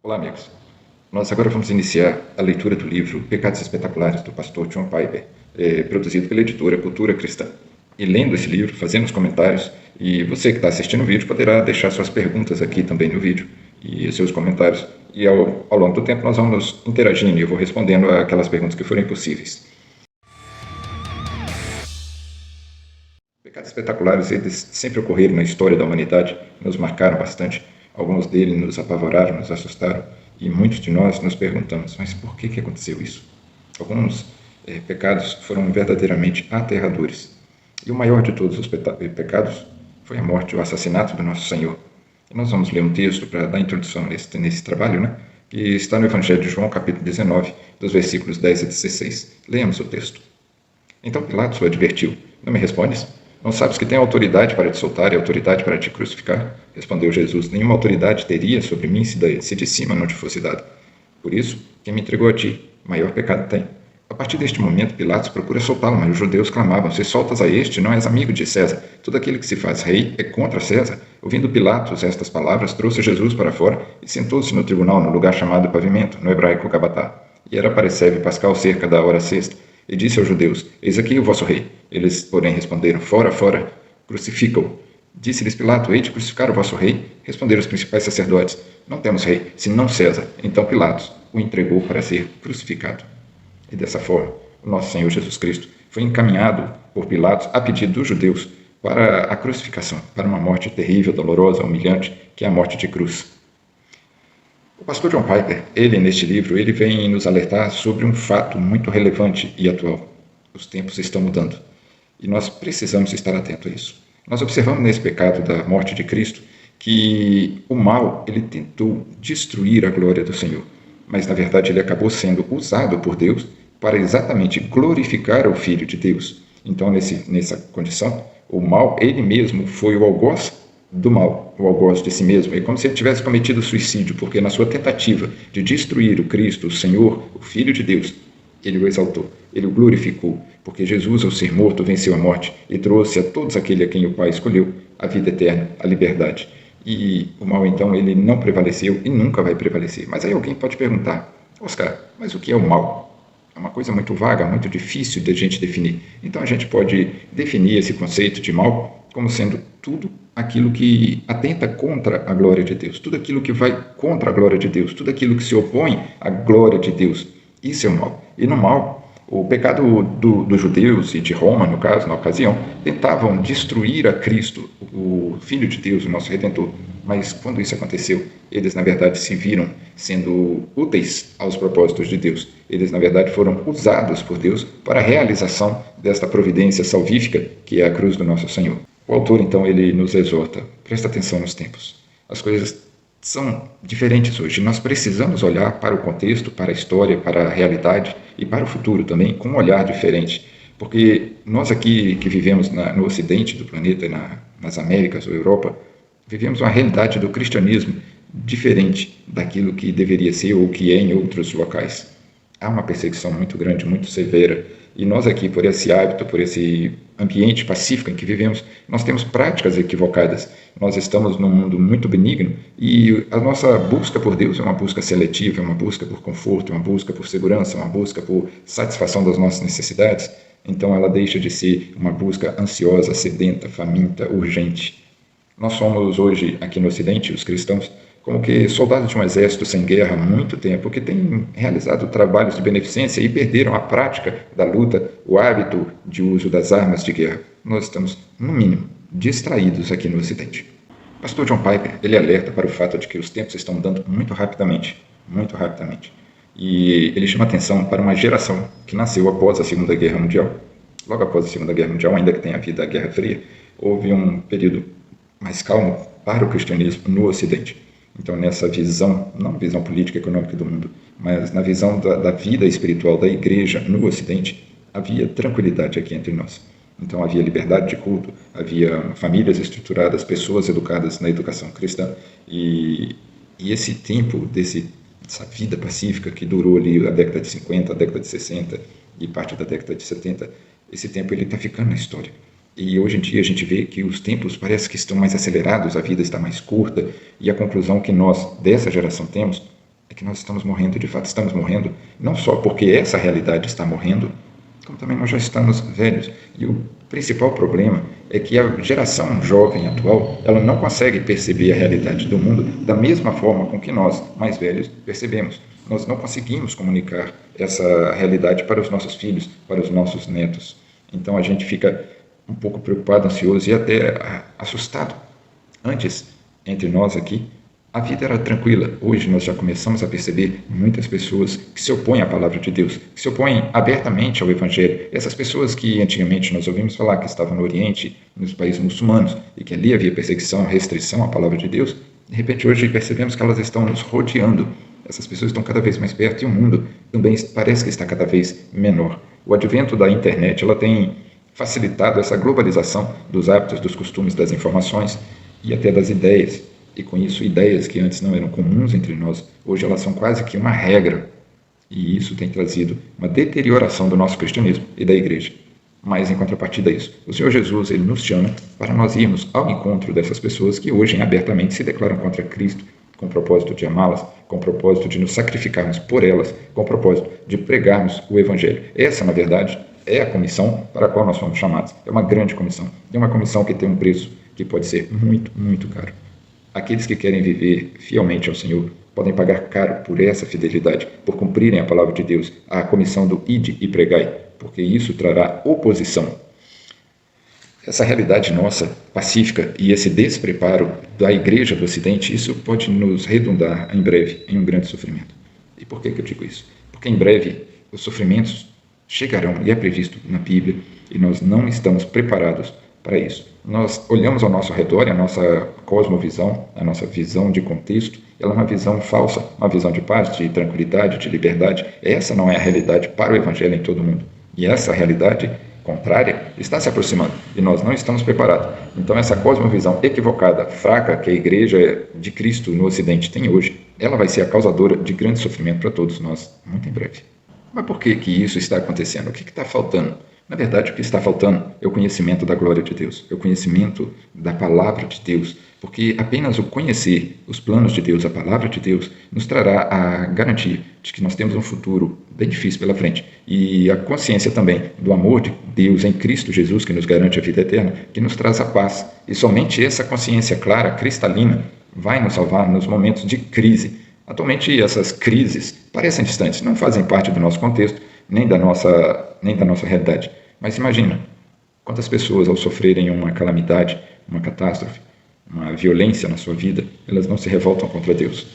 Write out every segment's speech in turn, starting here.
Olá, amigos. Nós agora vamos iniciar a leitura do livro Pecados Espetaculares, do pastor John Piper, produzido pela editora Cultura Cristã. E lendo esse livro, fazendo os comentários, e você que está assistindo o vídeo poderá deixar suas perguntas aqui também no vídeo, e seus comentários. E ao longo do tempo nós vamos interagindo e eu vou respondendo aquelas perguntas que forem possíveis. Pecados espetaculares, eles sempre ocorreram na história da humanidade, nos marcaram bastante. Alguns deles nos apavoraram, nos assustaram, e muitos de nós nos perguntamos, mas por que aconteceu isso? Alguns pecados foram verdadeiramente aterradores. E o maior de todos os pecados foi a morte, o assassinato do nosso Senhor. E nós vamos ler um texto para dar introdução nesse trabalho, que está no Evangelho de João, capítulo 19, dos versículos 10 a 16. Leamos o texto. Então Pilatos o advertiu, não me respondes? Não sabes que tenho autoridade para te soltar e autoridade para te crucificar? Respondeu Jesus, nenhuma autoridade teria sobre mim se de cima não te fosse dada. Por isso, quem me entregou a ti, maior pecado tem. A partir deste momento, Pilatos procura soltá-lo, mas os judeus clamavam, se soltas a este, não és amigo de César. Todo aquele que se faz rei é contra César. Ouvindo Pilatos estas palavras, trouxe Jesus para fora e sentou-se no tribunal, no lugar chamado Pavimento, no hebraico Gabatá. E era pareceve pascal cerca da hora sexta. E disse aos judeus, eis aqui o vosso rei. Eles, porém, responderam, fora, fora, crucifica-o. Disse-lhes Pilato, hei de crucificar o vosso rei? Responderam os principais sacerdotes, não temos rei, senão César. Então Pilatos o entregou para ser crucificado. E dessa forma, o nosso Senhor Jesus Cristo foi encaminhado por Pilatos a pedido dos judeus para a crucificação, para uma morte terrível, dolorosa, humilhante, que é a morte de cruz. O pastor John Piper, neste livro, ele vem nos alertar sobre um fato muito relevante e atual. Os tempos estão mudando e nós precisamos estar atentos a isso. Nós observamos nesse pecado da morte de Cristo que o mal ele tentou destruir a glória do Senhor, mas na verdade ele acabou sendo usado por Deus para exatamente glorificar o Filho de Deus. Então, nessa condição, o mal, ele mesmo foi o algoz do mal, o algoz de si mesmo. É como se ele tivesse cometido suicídio, porque na sua tentativa de destruir o Cristo, o Senhor, o Filho de Deus, ele o exaltou, ele o glorificou, porque Jesus, ao ser morto, venceu a morte e trouxe a todos aqueles a quem o Pai escolheu a vida eterna, a liberdade. E o mal, então, ele não prevaleceu e nunca vai prevalecer. Mas aí alguém pode perguntar, Oscar, mas o que é o mal? É uma coisa muito vaga, muito difícil de a gente definir. Então a gente pode definir esse conceito de mal como sendo tudo aquilo que atenta contra a glória de Deus, tudo aquilo que vai contra a glória de Deus, tudo aquilo que se opõe à glória de Deus. Isso é o mal. E no mal, o pecado dos judeus e de Roma, no caso, na ocasião, tentavam destruir a Cristo, o Filho de Deus, o nosso Redentor. Mas quando isso aconteceu, eles na verdade se viram sendo úteis aos propósitos de Deus. Eles na verdade foram usados por Deus para a realização desta providência salvífica que é a cruz do nosso Senhor. O autor então ele nos exorta, presta atenção nos tempos. As coisas são diferentes hoje. Nós precisamos olhar para o contexto, para a história, para a realidade e para o futuro também com um olhar diferente. Porque nós aqui que vivemos no ocidente do planeta, nas Américas ou Europa, vivemos uma realidade do cristianismo diferente daquilo que deveria ser ou que é em outros locais. Há uma perseguição muito grande, muito severa. E nós aqui, por esse hábito, por esse ambiente pacífico em que vivemos, nós temos práticas equivocadas. Nós estamos num mundo muito benigno e a nossa busca por Deus é uma busca seletiva, é uma busca por conforto, é uma busca por segurança, é uma busca por satisfação das nossas necessidades. Então ela deixa de ser uma busca ansiosa, sedenta, faminta, urgente. Nós somos hoje, aqui no Ocidente, os cristãos, como que soldados de um exército sem guerra há muito tempo, que têm realizado trabalhos de beneficência e perderam a prática da luta, o hábito de uso das armas de guerra. Nós estamos, no mínimo, distraídos aqui no Ocidente. O pastor John Piper, ele alerta para o fato de que os tempos estão mudando muito rapidamente. E ele chama atenção para uma geração que nasceu após a Segunda Guerra Mundial. Logo após a Segunda Guerra Mundial, ainda que tenha havido a Guerra Fria, houve um período mais calmo para o cristianismo no Ocidente. Então, nessa visão, não a visão política e econômica do mundo, mas na visão da vida espiritual da igreja no Ocidente, havia tranquilidade aqui entre nós. Então, havia liberdade de culto, havia famílias estruturadas, pessoas educadas na educação cristã. E esse tempo dessa vida pacífica que durou ali a década de 50, a década de 60 e parte da década de 70, esse tempo ele está ficando na história. E hoje em dia a gente vê que os tempos parece que estão mais acelerados, a vida está mais curta, e a conclusão que nós, dessa geração, temos é que nós estamos morrendo, de fato estamos morrendo, não só porque essa realidade está morrendo, como também nós já estamos velhos. E o principal problema é que a geração jovem atual, ela não consegue perceber a realidade do mundo da mesma forma com que nós, mais velhos, percebemos. Nós não conseguimos comunicar essa realidade para os nossos filhos, para os nossos netos. Então a gente fica um pouco preocupado, ansioso e até assustado. Antes, entre nós aqui, a vida era tranquila. Hoje nós já começamos a perceber muitas pessoas que se opõem à palavra de Deus, que se opõem abertamente ao Evangelho. Essas pessoas que antigamente nós ouvimos falar que estavam no Oriente, nos países muçulmanos, e que ali havia perseguição, restrição à palavra de Deus, de repente hoje percebemos que elas estão nos rodeando. Essas pessoas estão cada vez mais perto e o mundo também parece que está cada vez menor. O advento da internet, ela tem facilitado essa globalização dos hábitos, dos costumes, das informações e até das ideias. E com isso, ideias que antes não eram comuns entre nós, hoje elas são quase que uma regra. E isso tem trazido uma deterioração do nosso cristianismo e da igreja. Mas, em contrapartida a isso, o Senhor Jesus, ele nos chama para nós irmos ao encontro dessas pessoas que hoje abertamente se declaram contra Cristo, com o propósito de amá-las, com o propósito de nos sacrificarmos por elas, com o propósito de pregarmos o Evangelho. Essa, na verdade, é a comissão para a qual nós fomos chamados. É uma grande comissão. É uma comissão que tem um preço que pode ser muito, muito caro. Aqueles que querem viver fielmente ao Senhor podem pagar caro por essa fidelidade, por cumprirem a palavra de Deus, a comissão do ide e pregai, porque isso trará oposição. Essa realidade nossa, pacífica, e esse despreparo da igreja do Ocidente, isso pode nos redundar em breve em um grande sofrimento. E por que eu digo isso? Porque em breve os sofrimentos chegarão, e é previsto na Bíblia, e nós não estamos preparados para isso. Nós olhamos ao nosso redor e a nossa cosmovisão, a nossa visão de contexto, ela é uma visão falsa, uma visão de paz, de tranquilidade, de liberdade. Essa não é a realidade para o Evangelho em todo o mundo. E essa realidade contrária está se aproximando e nós não estamos preparados. Então essa cosmovisão equivocada, fraca, que a Igreja de Cristo no Ocidente tem hoje, ela vai ser a causadora de grande sofrimento para todos nós, muito em breve. Mas por que isso está acontecendo? O que está faltando? Na verdade, o que está faltando é o conhecimento da glória de Deus, é o conhecimento da palavra de Deus, porque apenas o conhecer os planos de Deus, a palavra de Deus, nos trará a garantia de que nós temos um futuro bem difícil pela frente, e a consciência também do amor de Deus em Cristo Jesus, que nos garante a vida eterna, que nos traz a paz, e somente essa consciência clara, cristalina, vai nos salvar nos momentos de crise. Atualmente, essas crises parecem distantes, não fazem parte do nosso contexto, nem da nossa realidade. Mas imagina, quantas pessoas ao sofrerem uma calamidade, uma catástrofe, uma violência na sua vida, elas não se revoltam contra Deus.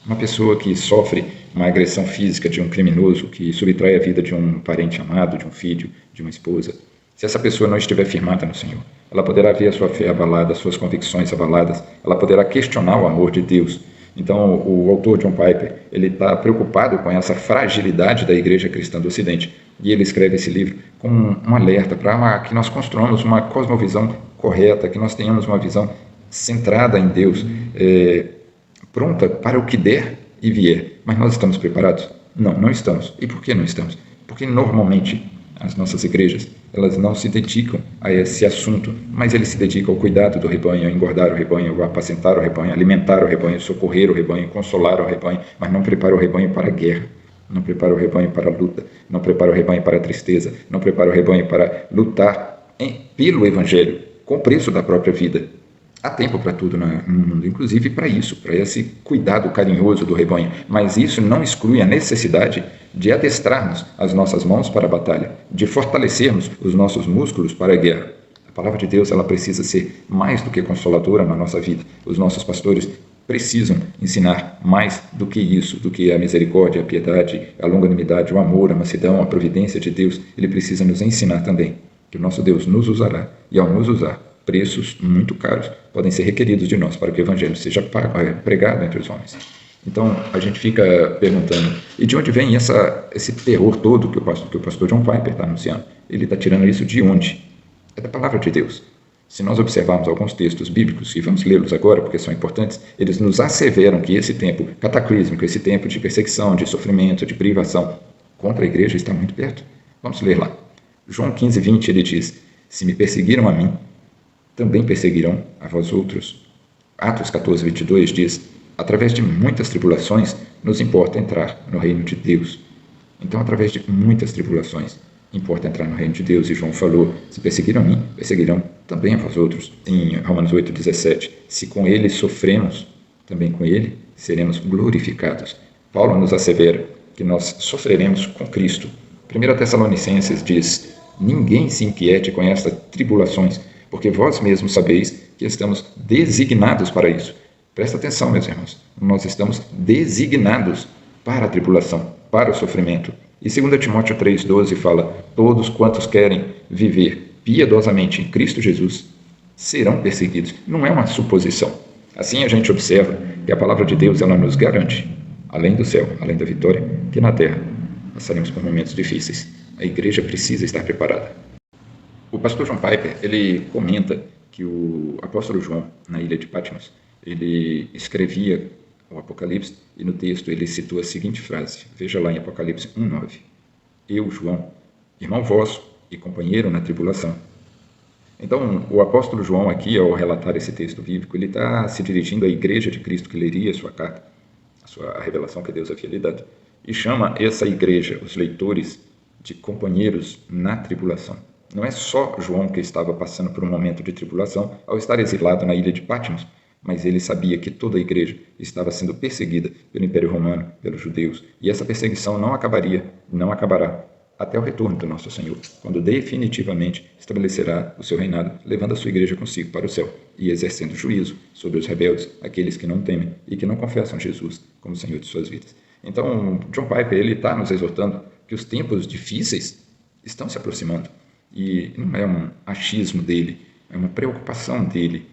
Uma pessoa que sofre uma agressão física de um criminoso, que subtrai a vida de um parente amado, de um filho, de uma esposa, se essa pessoa não estiver firmada no Senhor, ela poderá ver a sua fé abalada, as suas convicções abaladas, ela poderá questionar o amor de Deus. Então, o autor John Piper, ele está preocupado com essa fragilidade da Igreja Cristã do Ocidente, e ele escreve esse livro com um alerta para que nós construamos uma cosmovisão correta, que nós tenhamos uma visão centrada em Deus, pronta para o que der e vier. Mas nós estamos preparados? Não, não estamos. E por que não estamos? Porque normalmente as nossas igrejas, elas não se dedicam a esse assunto, mas eles se dedicam ao cuidado do rebanho, a engordar o rebanho, a apacentar o rebanho, alimentar o rebanho, socorrer o rebanho, consolar o rebanho, mas não prepara o rebanho para a guerra, não prepara o rebanho para a luta, não prepara o rebanho para a tristeza, não prepara o rebanho para lutar pelo Evangelho, com o preço da própria vida. Há tempo para tudo no mundo, inclusive para isso, para esse cuidado carinhoso do rebanho, mas isso não exclui a necessidade de adestrarmos as nossas mãos para a batalha, de fortalecermos os nossos músculos para a guerra. A palavra de Deus, ela precisa ser mais do que consoladora na nossa vida. Os nossos pastores precisam ensinar mais do que isso, do que a misericórdia, a piedade, a longanimidade, o amor, a mansidão, a providência de Deus. Ele precisa nos ensinar também que o nosso Deus nos usará, e ao nos usar, preços muito caros podem ser requeridos de nós para que o Evangelho seja pregado entre os homens. Então, a gente fica perguntando, e de onde vem esse terror todo que o pastor John Piper está anunciando? Ele está tirando isso de onde? É da palavra de Deus. Se nós observarmos alguns textos bíblicos, e vamos lê-los agora porque são importantes, eles nos asseveram que esse tempo cataclísmico, esse tempo de perseguição, de sofrimento, de privação contra a igreja está muito perto. Vamos ler lá. João 15:20, ele diz, se me perseguiram a mim, também perseguirão a vós outros. Atos 14:22 diz, através de muitas tribulações, nos importa entrar no reino de Deus. Então, através de muitas tribulações, importa entrar no reino de Deus. E João falou, se perseguiram a mim, perseguirão também a vós outros. Em Romanos 8,17, se com ele sofremos, também com ele seremos glorificados. Paulo nos assevera que nós sofreremos com Cristo. 1 Tessalonicenses diz, ninguém se inquiete com estas tribulações, porque vós mesmos sabeis que estamos designados para isso. Presta atenção, meus irmãos, nós estamos designados para a tribulação, para o sofrimento. E 2 Timóteo 3,12 fala, todos quantos querem viver piedosamente em Cristo Jesus serão perseguidos. Não é uma suposição. Assim a gente observa que a palavra de Deus ela nos garante, além do céu, além da vitória, que na terra passaremos por momentos difíceis. A igreja precisa estar preparada. O pastor John Piper, ele comenta que o apóstolo João, na ilha de Patmos, ele escrevia o Apocalipse e no texto ele citou a seguinte frase, veja lá em Apocalipse 1:9. Eu, João, irmão vosso e companheiro na tribulação. Então, o apóstolo João aqui, ao relatar esse texto bíblico, ele está se dirigindo à igreja de Cristo que leria a sua carta, a revelação que Deus havia lhe dado, e chama essa igreja, os leitores, de companheiros na tribulação. Não é só João que estava passando por um momento de tribulação ao estar exilado na ilha de Patmos, mas ele sabia que toda a igreja estava sendo perseguida pelo Império Romano, pelos judeus, e essa perseguição não acabará até o retorno do nosso Senhor, quando definitivamente estabelecerá o seu reinado, levando a sua igreja consigo para o céu e exercendo juízo sobre os rebeldes, aqueles que não temem e que não confessam Jesus como Senhor de suas vidas. Então, John Piper ele está nos exortando que os tempos difíceis estão se aproximando, e não é um achismo dele, é uma preocupação dele.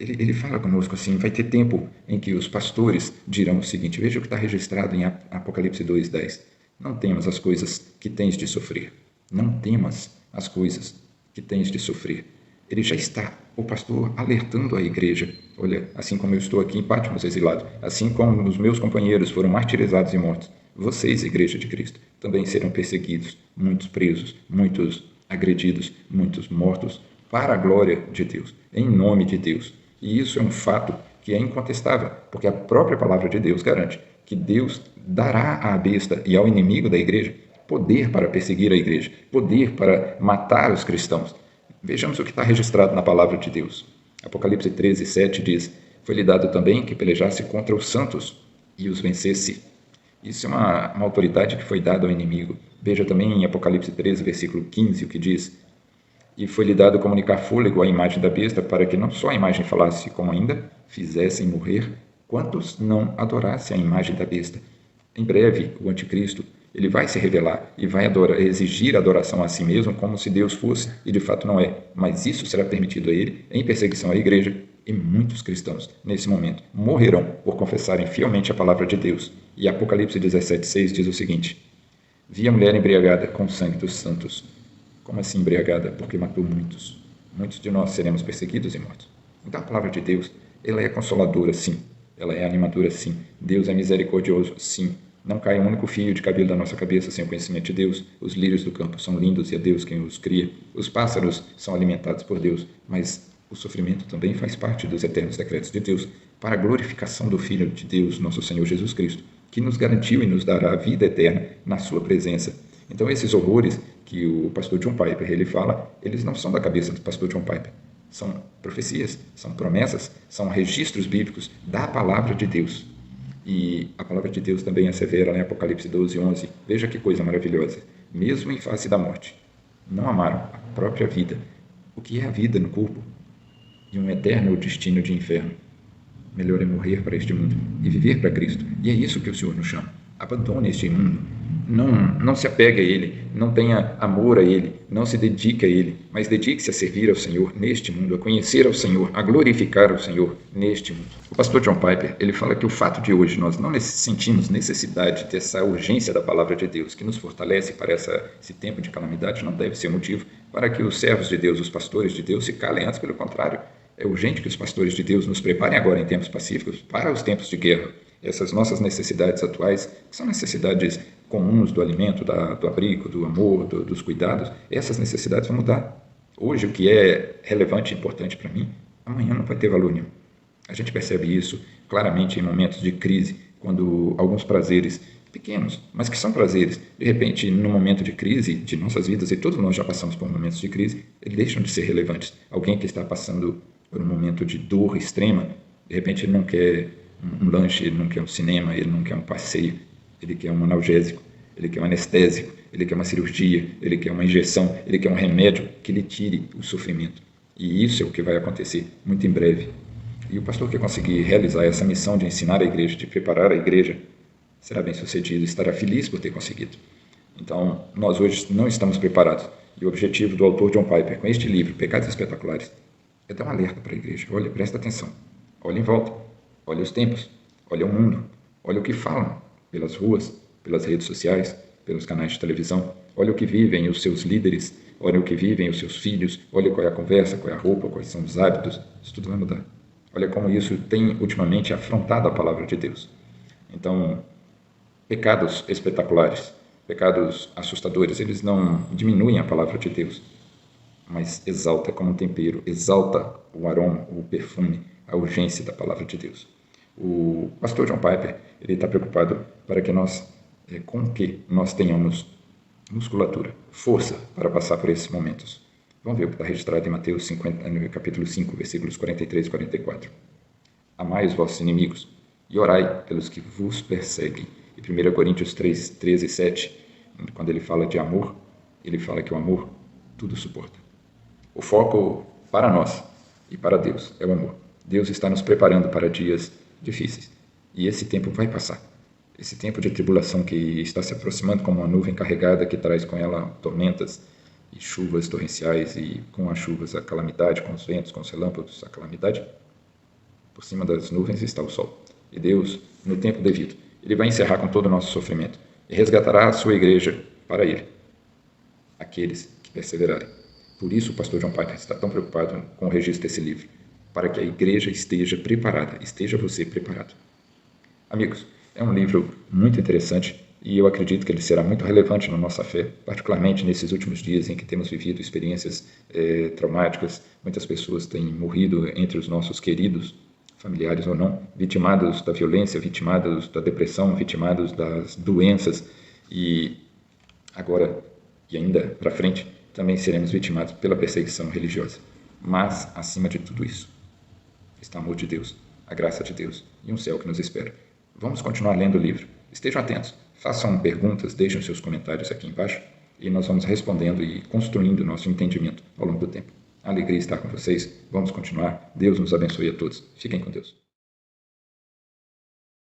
Ele fala conosco assim, vai ter tempo em que os pastores dirão o seguinte, veja o que está registrado em Apocalipse 2:10, não temas as coisas que tens de sofrer, não temas as coisas que tens de sofrer. Ele já está, o pastor, alertando a igreja, olha, assim como eu estou aqui em Patmos exilado, assim como os meus companheiros foram martirizados e mortos, vocês, igreja de Cristo, também serão perseguidos, muitos presos, muitos agredidos, muitos mortos, para a glória de Deus, em nome de Deus. E isso é um fato que é incontestável, porque a própria palavra de Deus garante que Deus dará à besta e ao inimigo da igreja poder para perseguir a igreja, poder para matar os cristãos. Vejamos o que está registrado na palavra de Deus. Apocalipse 13:7 diz, foi-lhe dado também que pelejasse contra os santos e os vencesse. Isso é uma autoridade que foi dada ao inimigo. Veja também em Apocalipse 13, versículo 15, o que diz, e foi-lhe dado comunicar fôlego à imagem da besta, para que não só a imagem falasse, como ainda fizessem morrer quantos não adorassem a imagem da besta. Em breve, o anticristo, ele vai se revelar e vai exigir adoração a si mesmo como se Deus fosse, e de fato não é. Mas isso será permitido a ele em perseguição à igreja, e muitos cristãos, nesse momento, morrerão por confessarem fielmente a palavra de Deus. E Apocalipse 17:6 diz o seguinte, vi a mulher embriagada com o sangue dos santos. Como assim embriagada? Porque matou muitos. Muitos de nós seremos perseguidos e mortos. Então a palavra de Deus, ela é consoladora, sim. Ela é animadora, sim. Deus é misericordioso, sim. Não cai um único fio de cabelo da nossa cabeça sem o conhecimento de Deus. Os lírios do campo são lindos e é Deus quem os cria. Os pássaros são alimentados por Deus. Mas o sofrimento também faz parte dos eternos decretos de Deus para a glorificação do Filho de Deus, nosso Senhor Jesus Cristo, que nos garantiu e nos dará a vida eterna na sua presença. Então esses horrores que o pastor John Piper ele fala, eles não são da cabeça do pastor John Piper. São profecias, são promessas, são registros bíblicos da palavra de Deus. E a palavra de Deus também assevera em Apocalipse 12:11. Veja que coisa maravilhosa. Mesmo em face da morte, não amaram a própria vida. O que é a vida no corpo? E um eterno destino de inferno. Melhor é morrer para este mundo e viver para Cristo. E é isso que o Senhor nos chama. Abandone este mundo. Não se apegue a ele, não tenha amor a ele, não se dedique a ele, mas dedique-se a servir ao Senhor neste mundo, a conhecer ao Senhor, a glorificar ao Senhor neste mundo. O pastor John Piper, ele fala que o fato de hoje nós não sentimos necessidade dessa urgência da palavra de Deus, que nos fortalece para esse tempo de calamidade, não deve ser motivo para que os servos de Deus, os pastores de Deus, se calem, antes pelo contrário. É urgente que os pastores de Deus nos preparem agora em tempos pacíficos para os tempos de guerra. Essas nossas necessidades atuais, que são necessidades comuns do alimento, do abrigo, do amor, dos cuidados, essas necessidades vão mudar. Hoje, o que é relevante e importante para mim, amanhã não vai ter valor nenhum. A gente percebe isso claramente em momentos de crise, quando alguns prazeres pequenos, mas que são prazeres, de repente, no momento de crise de nossas vidas, e todos nós já passamos por momentos de crise, eles deixam de ser relevantes. Alguém que está passando por um momento de dor extrema, de repente ele não quer um lanche, ele não quer um cinema, ele não quer um passeio, ele quer um analgésico, ele quer um anestésico, ele quer uma cirurgia, ele quer uma injeção, ele quer um remédio que lhe tire o sofrimento. E isso é o que vai acontecer muito em breve. E o pastor que conseguir realizar essa missão de ensinar a igreja, de preparar a igreja, será bem sucedido, estará feliz por ter conseguido. Então, nós hoje não estamos preparados. E o objetivo do autor John Piper, com este livro, Pecados Espetaculares, é dar um alerta para a igreja. Olha, presta atenção. Olha em volta. Olha os tempos. Olha o mundo. Olha o que falam pelas ruas, pelas redes sociais, pelos canais de televisão. Olha o que vivem os seus líderes. Olha o que vivem os seus filhos. Olha qual é a conversa, qual é a roupa, quais são os hábitos. Isso tudo vai mudar. Olha como isso tem ultimamente afrontado a palavra de Deus. Então, pecados espetaculares, pecados assustadores, eles não diminuem a palavra de Deus, mas exalta como um tempero, exalta o aroma, o perfume, a urgência da palavra de Deus. O pastor John Piper, ele está preocupado para que nós, com que nós tenhamos musculatura, força para passar por esses momentos. Vamos ver o que está registrado em Mateus 50, no capítulo 5, versículos 43 e 44. Amai os vossos inimigos e orai pelos que vos perseguem. E 1 Coríntios 3, 13 e 7, quando ele fala de amor, ele fala que o amor tudo suporta. O foco para nós e para Deus é o amor. Deus está nos preparando para dias difíceis. E esse tempo vai passar. Esse tempo de tribulação que está se aproximando como uma nuvem carregada que traz com ela tormentas e chuvas torrenciais, e com as chuvas a calamidade, com os ventos, com os relâmpagos a calamidade. Por cima das nuvens está o sol. E Deus, no tempo devido, ele vai encerrar com todo o nosso sofrimento e resgatará a sua igreja para ele, aqueles que perseverarem. Por isso o pastor John Piper está tão preocupado com o registro desse livro, para que a igreja esteja preparada, esteja você preparado. Amigos, é um livro muito interessante e eu acredito que ele será muito relevante na nossa fé, particularmente nesses últimos dias em que temos vivido experiências traumáticas. Muitas pessoas têm morrido entre os nossos queridos, familiares ou não, vitimados da violência, vitimados da depressão, vitimados das doenças, e agora, e ainda para frente, também seremos vitimados pela perseguição religiosa. Mas, acima de tudo isso, está o amor de Deus, a graça de Deus e um céu que nos espera. Vamos continuar lendo o livro. Estejam atentos, façam perguntas, deixem seus comentários aqui embaixo e nós vamos respondendo e construindo o nosso entendimento ao longo do tempo. A alegria estar com vocês. Vamos continuar. Deus nos abençoe a todos. Fiquem com Deus.